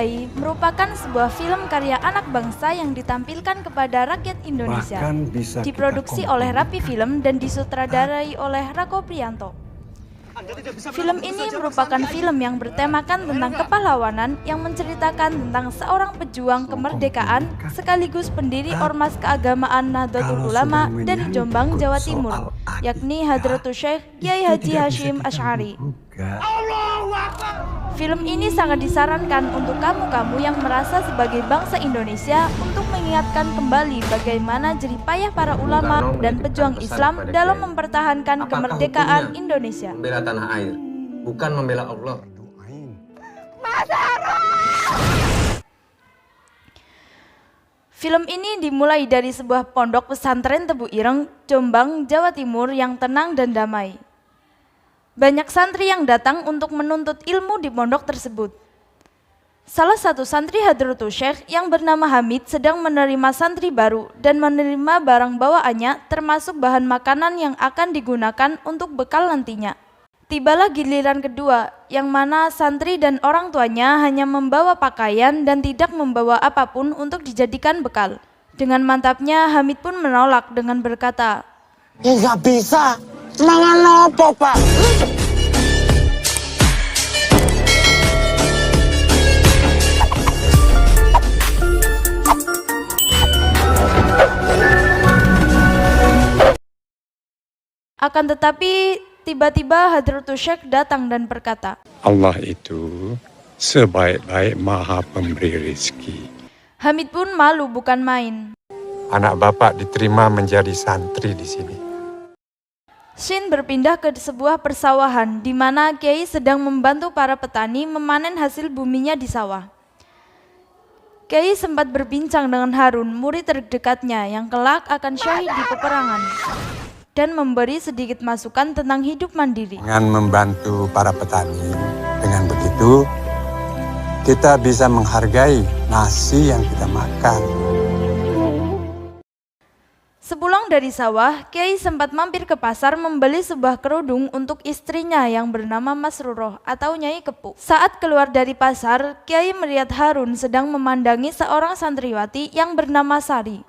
Kiai merupakan sebuah film karya anak bangsa yang ditampilkan kepada rakyat Indonesia. Diproduksi oleh Rapi Film dan disutradarai oleh Rako Priyanto. Film ini merupakan film yang bertemakan tentang kepahlawanan yang menceritakan tentang seorang pejuang kemerdekaan sekaligus pendiri Ormas Keagamaan Nahdlatul Ulama dari Jombang, Jawa Timur, yakni Hadratus Syekh Kiai Haji Hasyim Asy'ari. Film ini sangat disarankan untuk kamu-kamu yang merasa sebagai bangsa Indonesia untuk mengingatkan kembali bagaimana jerih payah para ulama dan pejuang Islam dalam mempertahankan kemerdekaan Indonesia. Membela tanah air, bukan membela Allah. Film ini dimulai dari sebuah pondok pesantren Tebu Ireng, Jombang, Jawa Timur yang tenang dan damai. Banyak santri yang datang untuk menuntut ilmu di pondok tersebut. Salah satu santri Hadratus Syekh yang bernama Hamid sedang menerima santri baru dan menerima barang bawaannya termasuk bahan makanan yang akan digunakan untuk bekal nantinya. Tibalah giliran kedua, yang mana santri dan orang tuanya hanya membawa pakaian dan tidak membawa apapun untuk dijadikan bekal. Dengan mantapnya Hamid pun menolak dengan berkata, "Ya nggak bisa, mangan apa Pak?" Akan tetapi tiba-tiba Hadratus Syekh datang dan berkata, Allah itu sebaik-baik maha pemberi rezeki. Hamid pun malu bukan main. Anak bapak diterima menjadi santri di sini. Scene berpindah ke sebuah persawahan di mana Kiai sedang membantu para petani memanen hasil buminya di sawah. Kiai sempat berbincang dengan Harun, murid terdekatnya yang kelak akan syahid di peperangan, dan memberi sedikit masukan tentang hidup mandiri. Dengan membantu para petani, dengan begitu kita bisa menghargai nasi yang kita makan. Sepulang dari sawah, Kiai sempat mampir ke pasar membeli sebuah kerudung untuk istrinya yang bernama Masruroh atau Nyai Kepu. Saat keluar dari pasar, Kiai melihat Harun sedang memandangi seorang santriwati yang bernama Sari.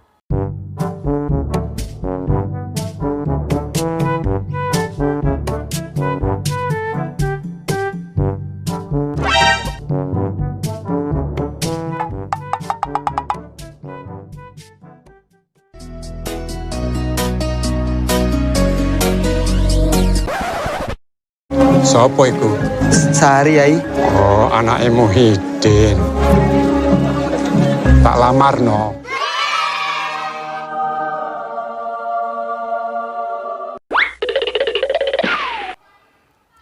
Sopo iku? Sari Yai. Oh, anake Muhyiddin. Tak lamarno.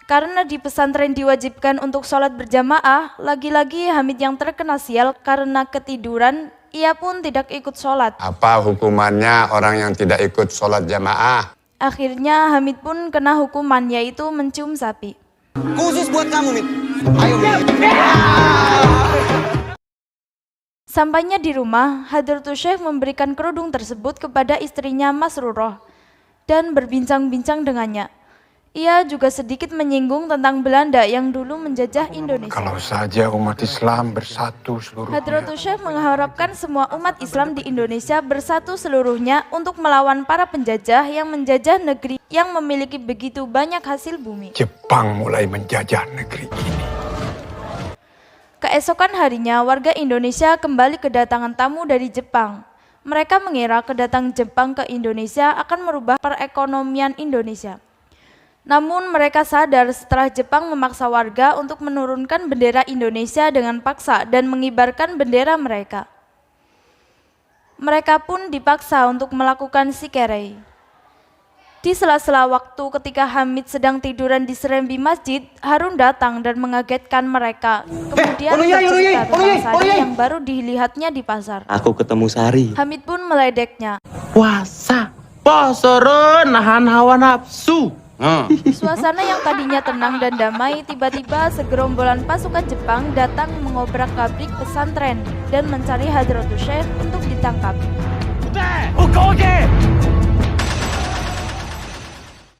Karena di pesantren diwajibkan untuk sholat berjamaah, lagi-lagi Hamid yang terkena sial karena ketiduran, ia pun tidak ikut sholat. Apa hukumannya orang yang tidak ikut sholat jamaah? Akhirnya Hamid pun kena hukuman, yaitu mencium sapi. Khusus buat kamu, Mit. Ayo, Mit. Sampainya di rumah, Hadratus Syekh memberikan kerudung tersebut kepada istrinya Masruroh dan berbincang-bincang dengannya. Ia juga sedikit menyinggung tentang Belanda yang dulu menjajah Indonesia. Kalau saja umat Islam bersatu seluruhnya. Hadratus Syekh mengharapkan semua umat Islam di Indonesia bersatu seluruhnya untuk melawan para penjajah yang menjajah negeri yang memiliki begitu banyak hasil bumi. Jepang mulai menjajah negeri ini. Keesokan harinya, warga Indonesia kembali kedatangan tamu dari Jepang. Mereka mengira kedatangan Jepang ke Indonesia akan merubah perekonomian Indonesia. Namun mereka sadar setelah Jepang memaksa warga untuk menurunkan bendera Indonesia dengan paksa dan mengibarkan bendera mereka. Mereka pun dipaksa untuk melakukan sikerei. Di sela-sela waktu ketika Hamid sedang tiduran di serembi masjid, Harun datang dan mengagetkan mereka. Kemudian bercerita tentang Sari yang baru dilihatnya di pasar. Aku ketemu Sari. Hamid pun meledeknya. Puasa, posoro nahan hawa nafsu. Suasana yang tadinya tenang dan damai, tiba-tiba segerombolan pasukan Jepang datang mengobrak-abrik pesantren dan mencari Hadratus Syekh untuk ditangkap.